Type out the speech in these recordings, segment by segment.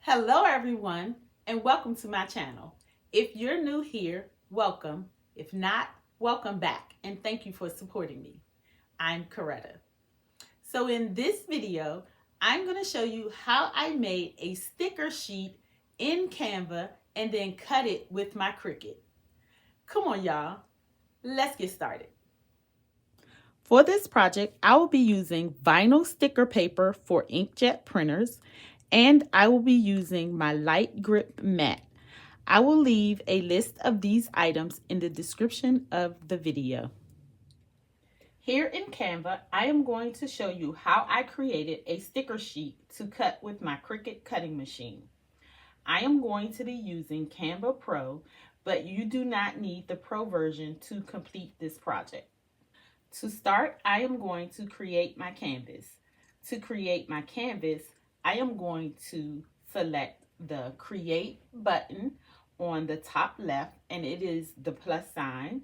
Hello everyone and welcome to my channel. If you're new here, welcome. If not, welcome back and thank you for supporting me. I'm Coretta. So in this video, I'm going to show you how I made a sticker sheet in Canva and then cut it with my Cricut. Come on y'all, let's get started. For this project, I will be using vinyl sticker paper for inkjet printers, and I will be using my light grip mat. I will leave a list of these items in the description of the video. Here in Canva, I am going to show you how I created a sticker sheet to cut with my Cricut cutting machine. I am going to be using Canva Pro, but you do not need the Pro version to complete this project. To start, I am going to create my canvas. To create my canvas, I am going to select the Create button on the top left, and it is the plus sign.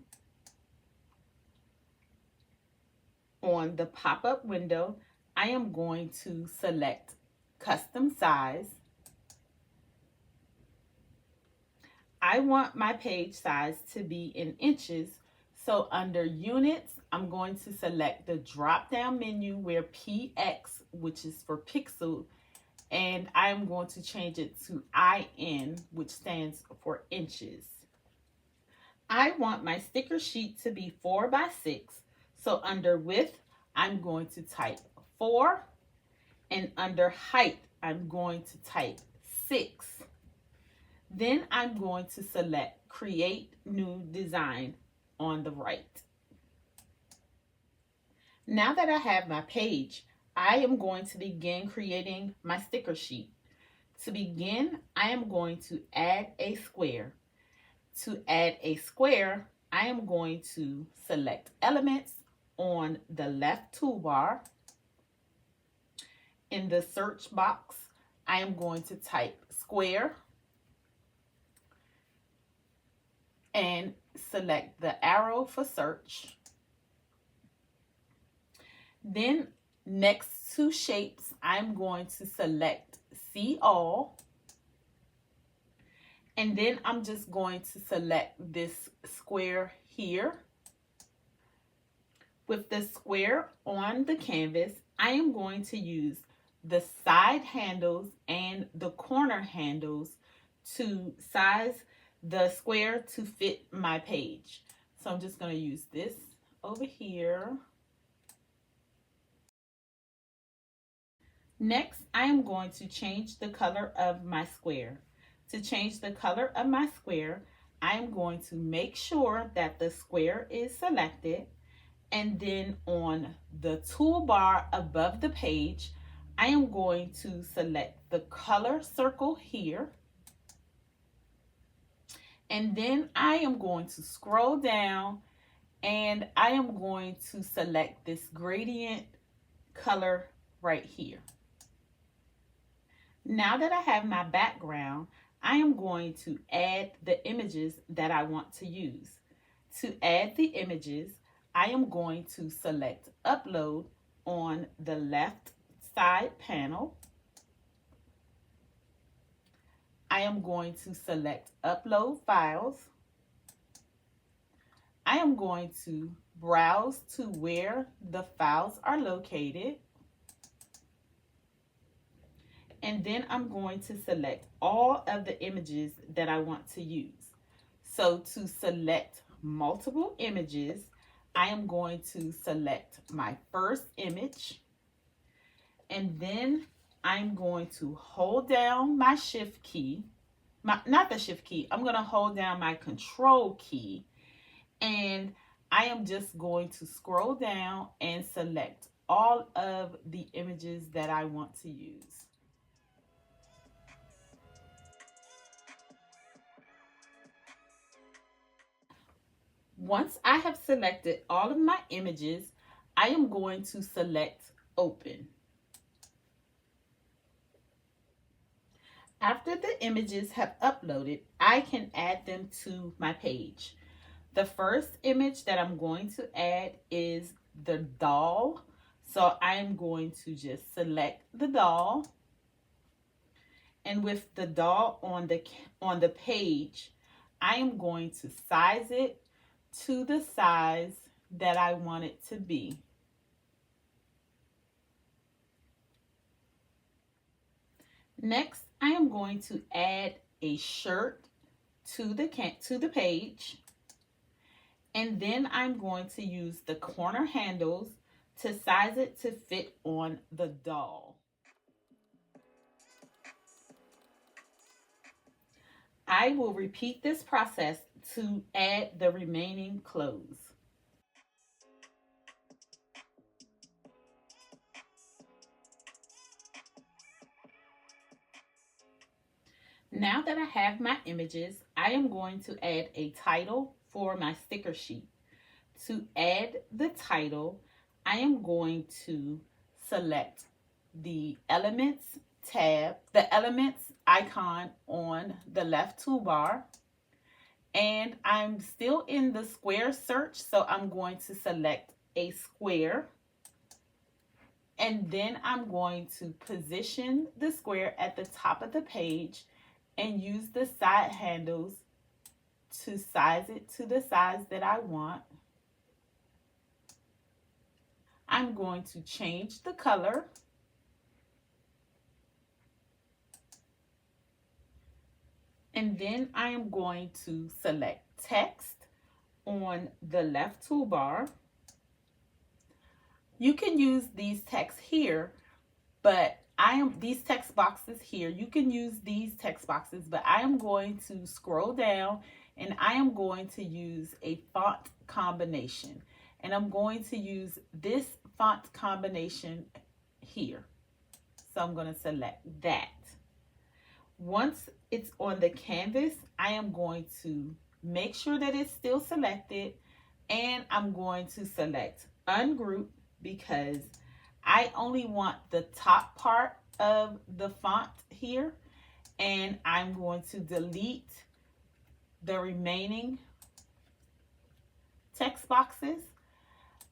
On the pop-up window, I am going to select Custom Size. I want my page size to be in inches, so under Units, I'm going to select the drop-down menu where PX, which is for pixel, and I'm going to change it to IN, which stands for inches. I want my sticker sheet to be 4 by 6, so under width, I'm going to type 4, and under height, I'm going to type 6. Then I'm going to select Create New Design on the right. Now that I have my page, I am going to begin creating my sticker sheet. To begin, I am going to add a square. To add a square, I am going to select Elements on the left toolbar. In the search box, I am going to type square and select the arrow for search. Then next to shapes, I'm going to select See All. And then I'm just going to select this square here. With the square on the canvas, I am going to use the side handles and the corner handles to size the square to fit my page. So I'm just going to use this over here. Next, I am going to change the color of my square. To change the color of my square, I am going to make sure that the square is selected, and then on the toolbar above the page, I am going to select the color circle here, and then I am going to scroll down and I am going to select this gradient color right here. Now that I have my background, I am going to add the images that I want to use. To add the images, I am going to select Upload on the left side panel. I am going to select Upload Files. I am going to browse to where the files are located. And then I'm going to select all of the images that I want to use. So to select multiple images, I am going to select my first image, and then I'm going to hold down my shift key, not the shift key, I'm going to hold down my control key, and I am just going to scroll down and select all of the images that I want to use. Once I have selected all of my images, I am going to select Open. After the images have uploaded, I can add them to my page. The first image that I'm going to add is the doll. So I'm going to just select the doll. And with the doll on the page, I am going to size it to the size that I want it to be. Next, I am going to add a shirt to the page, and then I'm going to use the corner handles to size it to fit on the doll. I will repeat this process to add the remaining clothes. Now that I have my images, I am going to add a title for my sticker sheet. To add the title, I am going to select the Elements tab, the Elements icon on the left toolbar, and I'm still in the square search, so I'm going to select a square, and then I'm going to position the square at the top of the page and use the side handles to size it to the size that I want. I'm going to change the color. And then I am going to select text on the left toolbar. You can use these texts here, but these text boxes here, you can use these text boxes, but I am going to scroll down and I am going to use a font combination. And I'm going to use this font combination here. So I'm going to select that. Once it's on the canvas, I am going to make sure that it's still selected, and I'm going to select ungroup because I only want the top part of the font here, and I'm going to delete the remaining text boxes.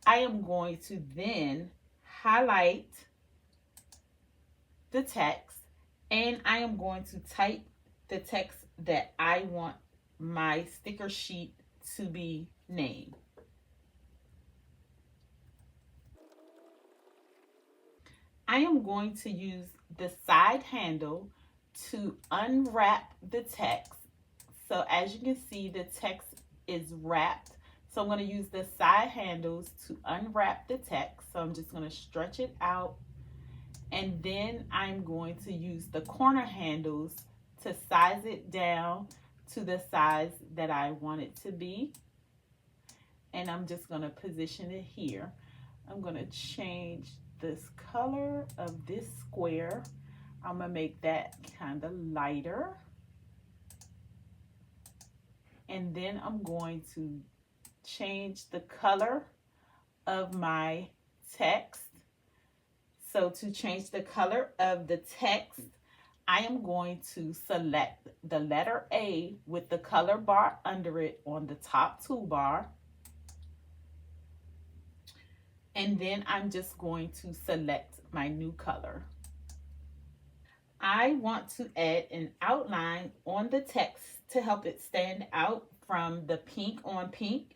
I am going to then highlight the text, and I am going to type the text that I want my sticker sheet to be named. I am going to use the side handle to unwrap the text. So as you can see, the text is wrapped. So I'm going to use the side handles to unwrap the text. So I'm just going to stretch it out. And then I'm going to use the corner handles to size it down to the size that I want it to be. And I'm just going to position it here. I'm going to change this color of this square. I'm going to make that kind of lighter. And then I'm going to change the color of my text. So to change the color of the text, I am going to select the letter A with the color bar under it on the top toolbar. And then I'm just going to select my new color. I want to add an outline on the text to help it stand out from the pink on pink.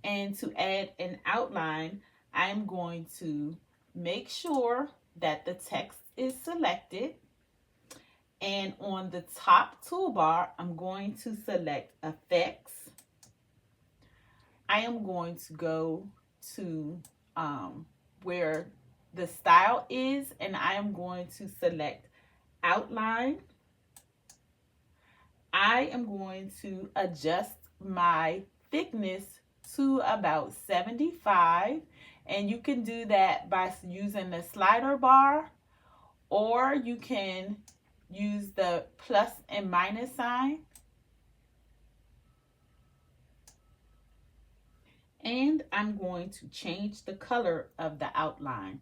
And to add an outline, I'm going to make sure that the text is selected. And on the top toolbar, I'm going to select Effects. I am going to go to where the style is, and I am going to select Outline. I am going to adjust my thickness to about 75, and you can do that by using the slider bar, or you can use the plus and minus sign. And I'm going to change the color of the outline.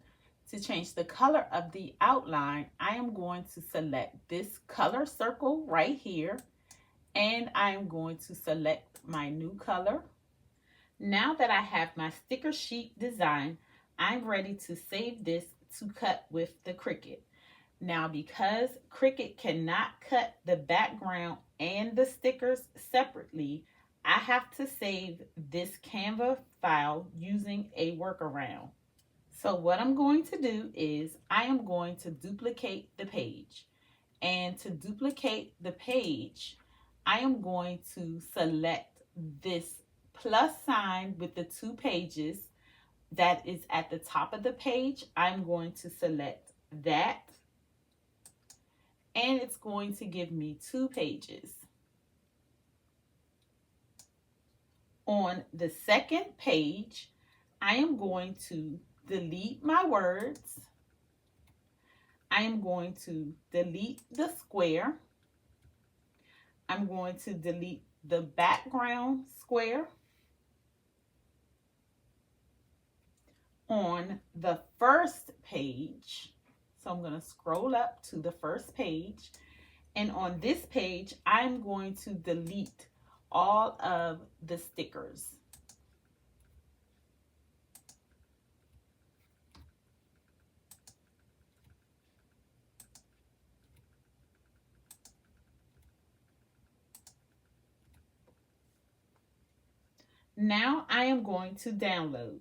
To change the color of the outline, I am going to select this color circle right here, and I am going to select my new color. Now that I have my sticker sheet design, I'm ready to save this to cut with the Cricut. Now, because Cricut cannot cut the background and the stickers separately, I have to save this Canva file using a workaround. So what I'm going to do is I am going to duplicate the page. And to duplicate the page, I am going to select this plus sign with the 2 pages that is at the top of the page. I'm going to select that, and it's going to give me 2 pages. On the second page, I am going to delete my words. I am going to delete the square. I'm going to delete the background square. On the first page, so I'm going to scroll up to the first page, and on this page, I'm going to delete all of the stickers. Now I am going to download.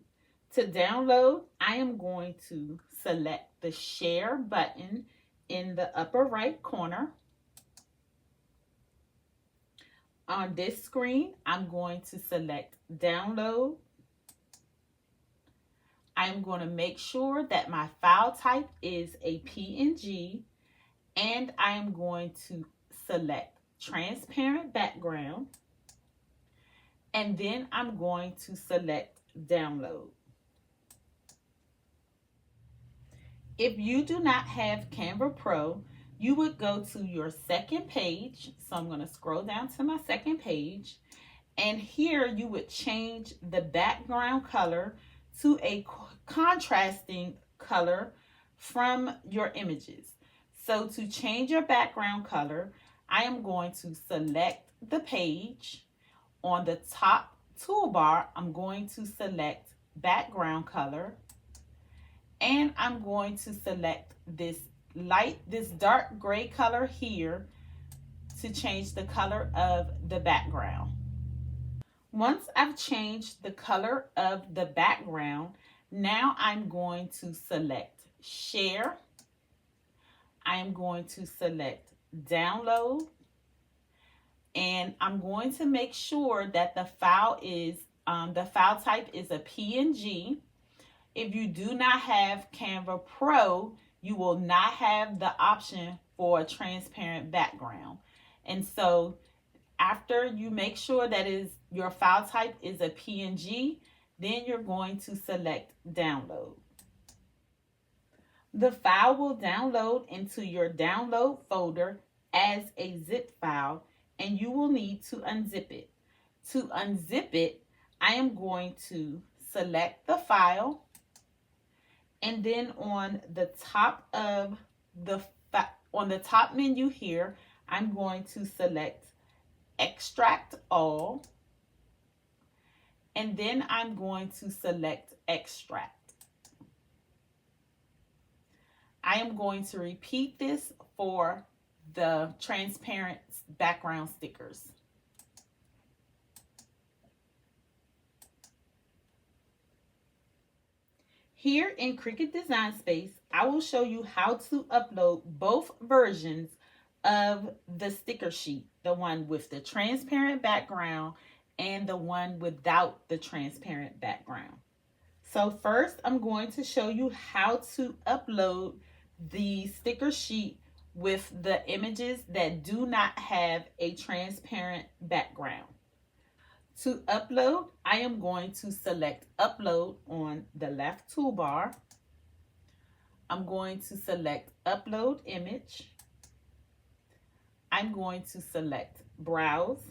To download, I am going to select the share button in the upper right corner. On this screen, I'm going to select download. I'm going to make sure that my file type is a PNG, and I am going to select transparent background, and then I'm going to select download. If you do not have Canva Pro, you would go to your second page. So I'm going to scroll down to my second page, and here you would change the background color to a contrasting color from your images. So to change your background color, I am going to select the page. On the top toolbar, I'm going to select background color, and I'm going to select this dark gray color here to change the color of the background. Once I've changed the color of the background, now I'm going to select share. I am going to select download, and I'm going to make sure that the file type is a PNG. If you do not have Canva Pro, you will not have the option for a transparent background. And so after you make sure that your file type is a PNG, then you're going to select download. The file will download into your download folder as a zip file, and you will need to unzip it. To unzip it, I am going to select the file, and then on the top menu here, I'm going to select extract all, and then I'm going to select extract. I am going to repeat this for the transparent background stickers. Here in Cricut Design Space, I will show you how to upload both versions of the sticker sheet, the one with the transparent background and the one without the transparent background. So first, I'm going to show you how to upload the sticker sheet with the images that do not have a transparent background. To upload, I am going to select upload on the left toolbar. I'm going to select upload image. I'm going to select browse.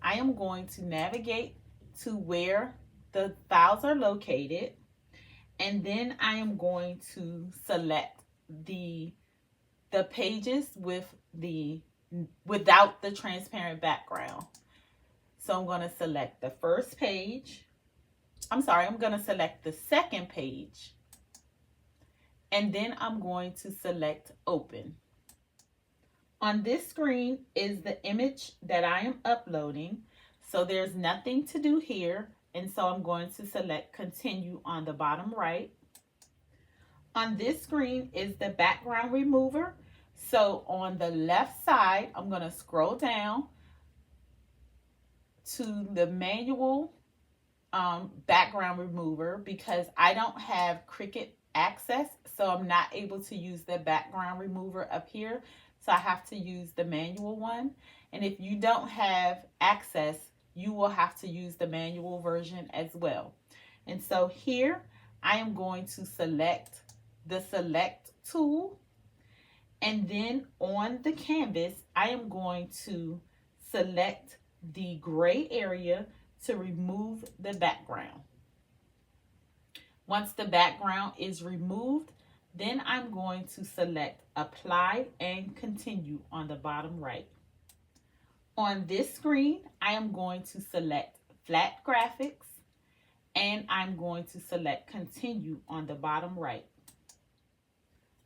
I am going to navigate to where the files are located, and then I am going to select the pages without the transparent background. So I'm going to select the first page. I'm going to select the second page, and then I'm going to select open. On this screen is the image that I am uploading. So there's nothing to do here. And so I'm going to select continue on the bottom right. On this screen is the background remover. So on the left side, I'm going to scroll down to the manual background remover because I don't have Cricut access. So I'm not able to use the background remover up here. So I have to use the manual one. And if you don't have access, you will have to use the manual version as well. And so here I am going to select the select tool. And then on the canvas, I am going to select the gray area to remove the background. Once the background is removed, then I'm going to select apply and continue on the bottom right. On this screen, I am going to select flat graphics and I'm going to select continue on the bottom right.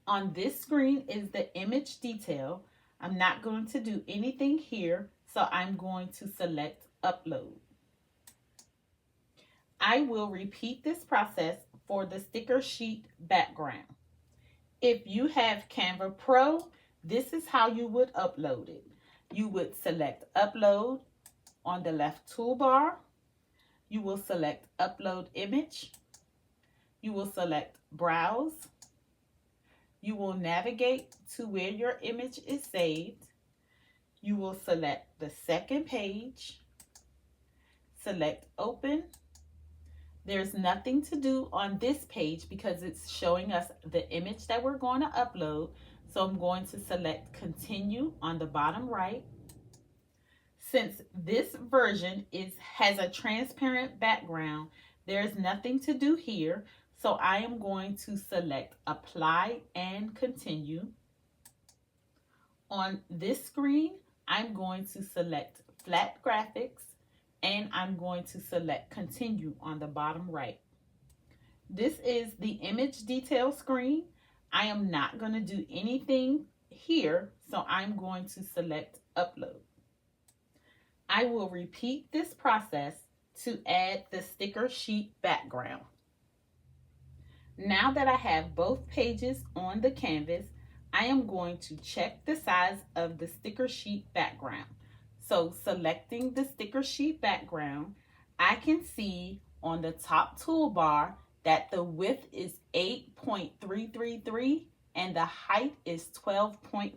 On this screen is the image detail. I'm not going to do anything here, so I'm going to select upload. I will repeat this process for the sticker sheet background. If you have Canva Pro, this is how you would upload it. You would select upload on the left toolbar. You will select upload image. You will select browse. You will navigate to where your image is saved. You will select the second page. Select open. There's nothing to do on this page because it's showing us the image that we're going to upload. So I'm going to select continue on the bottom right. Since this version has a transparent background, there's nothing to do here. So I am going to select apply and continue. On this screen, I'm going to select flat graphics and I'm going to select continue on the bottom right. This is the image detail screen. I am not going to do anything here, so I'm going to select upload. I will repeat this process to add the sticker sheet background. Now that I have both pages on the canvas, I am going to check the size of the sticker sheet background. So selecting the sticker sheet background, I can see on the top toolbar that the width is 8.333 and the height is 12.5.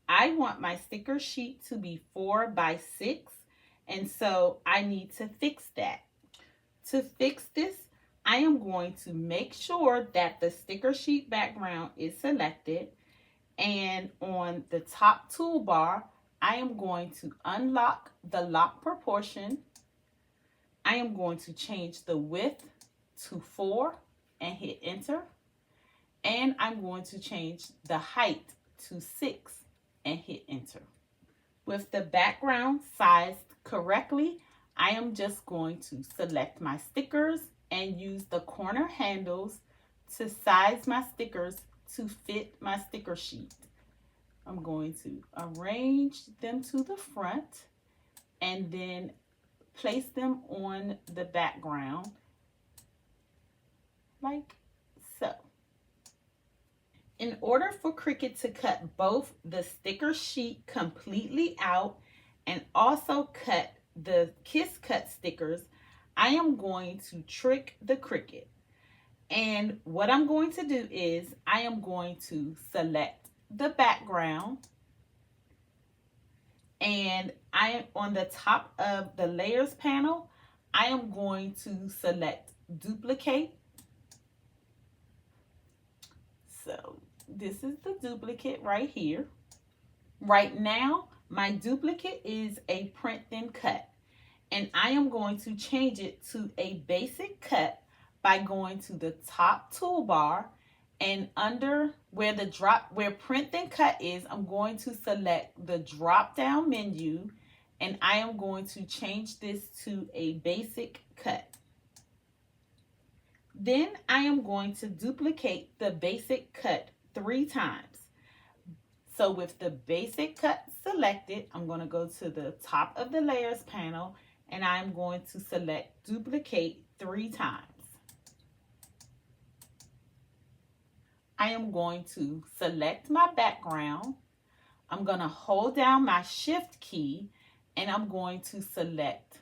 I want my sticker sheet to be 4 by 6, and so I need to fix that. To fix this, I am going to make sure that the sticker sheet background is selected, and on the top toolbar, I am going to unlock the lock proportion. I am going to change the width to 4 and hit enter. And I'm going to change the height to 6 and hit enter. With the background sized correctly, I am just going to select my stickers and use the corner handles to size my stickers to fit my sticker sheet. I'm going to arrange them to the front and then place them on the background like so. In order for Cricut to cut both the sticker sheet completely out and also cut the Kiss Cut stickers, I am going to trick the Cricut. And what I'm going to do is I am going to select the background, and on the top of the layers panel, I am going to select duplicate. So this is the duplicate right here. Right now, my duplicate is a print then cut, and I am going to change it to a basic cut by going to the top toolbar, and under where print then cut is, I'm going to select the drop down menu, and I am going to change this to a basic cut. Then I am going to duplicate the basic cut 3 times. So with the basic cut selected, I'm going to go to the top of the layers panel and I'm going to select duplicate 3 times. I am going to select my background. I'm going to hold down my shift key and I'm going to select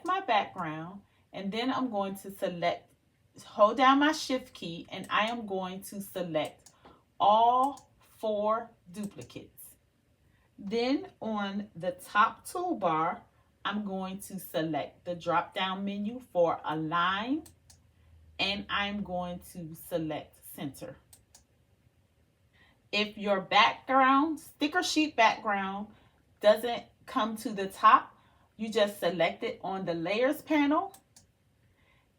my background, and then I'm going to hold down my shift key, and I am going to select all 4 duplicates. Then on the top toolbar, I'm going to select the drop down menu for align, and I'm going to select center. If your background, sticker sheet background, doesn't come to the top, you just select it on the layers panel,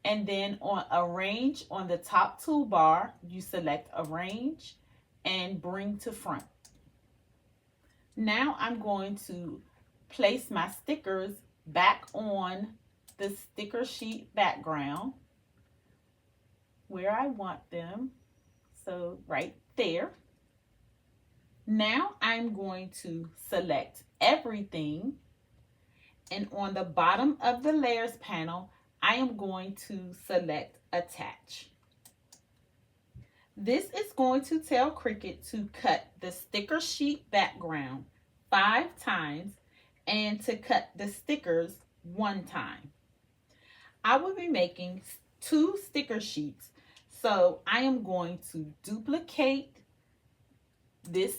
and then on arrange on the top toolbar, you select arrange and bring to front. Now I'm going to place my stickers back on the sticker sheet background where I want them. So right there. Now I'm going to select everything, and on the bottom of the layers panel, I am going to select attach. This is going to tell Cricut to cut the sticker sheet background 5 times and to cut the stickers 1 time. I will be making 2 sticker sheets, so I am going to duplicate this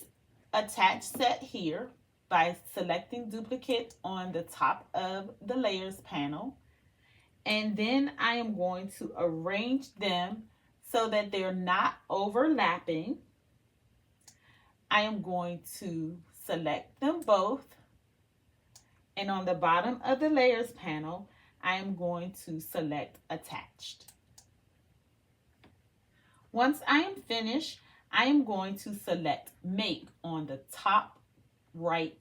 attach set here by selecting duplicate on the top of the layers panel, and then I am going to arrange them so that they're not overlapping. I am going to select them both, and on the bottom of the layers panel I am going to select attached. Once I am finished, I am going to select make on the top right.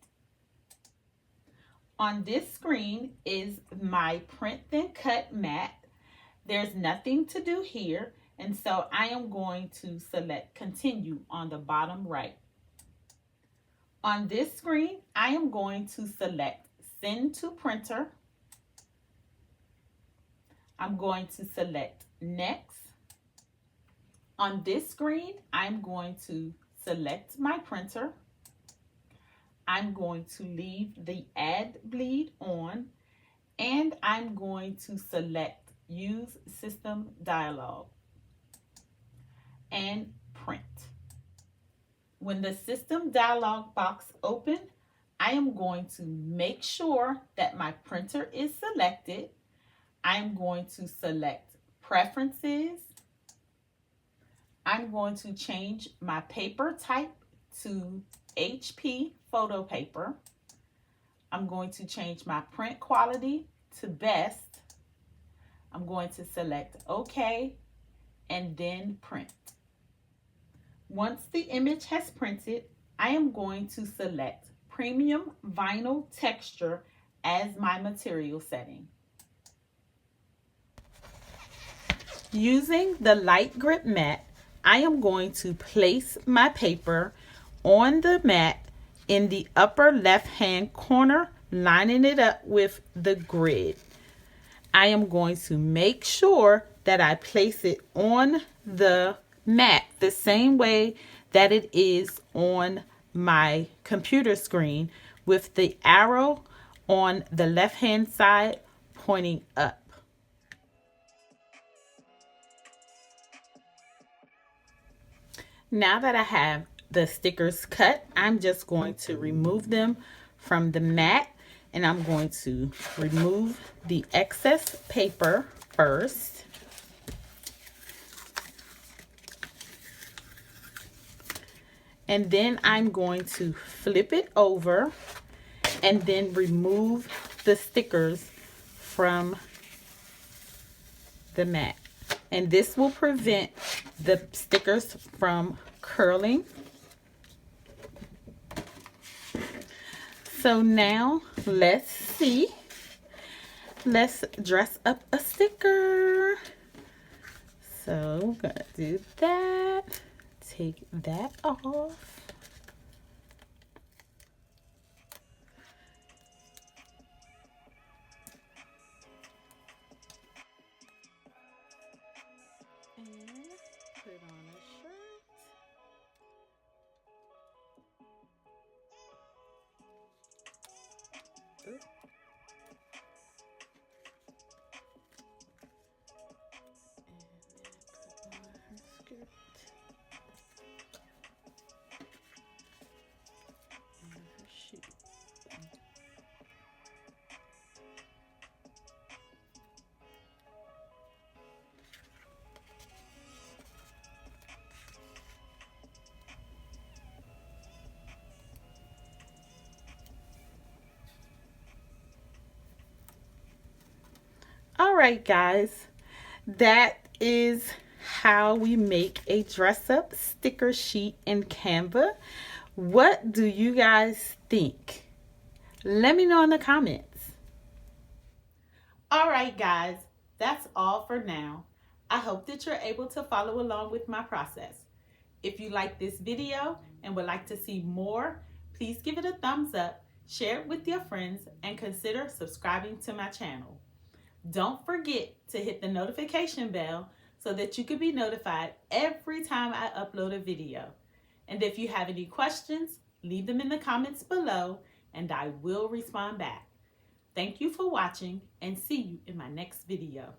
On this screen is my print then cut mat. There's nothing to do here, and so I am going to select continue on the bottom right. On this screen, I am going to select send to printer. I'm going to select next. On this screen, I'm going to select my printer. I'm going to leave the add bleed on, and I'm going to select use system dialog and print. When the system dialog box opens, I am going to make sure that my printer is selected. I'm going to select preferences. I'm going to change my paper type to HP photo paper. I'm going to change my print quality to best. I'm going to select OK and then print. Once the image has printed, I am going to select premium vinyl texture as my material setting. Using the light grip mat, I am going to place my paper on the mat in the upper left hand corner, lining it up with the grid. I am going to make sure that I place it on the mat the same way that it is on my computer screen, with the arrow on the left hand side pointing up. Now that I have the stickers cut, I'm just going to remove them from the mat, and I'm going to remove the excess paper first. And then I'm going to flip it over and then remove the stickers from the mat. And this will prevent the stickers from curling. So now let's see. let's dress up a sticker. So we're gonna do that. Take that off. And put on a shirt. Ooh. All right, guys, that is how we make a dress up sticker sheet in Canva. What do you guys think? Let me know in the comments. All right, guys, that's all for now. I hope that you're able to follow along with my process. If you like this video and would like to see more, please give it a thumbs up, share it with your friends, and consider subscribing to my channel. Don't forget to hit the notification bell so that you can be notified every time I upload a video. And if you have any questions, leave them in the comments below and I will respond back. Thank you for watching and see you in my next video.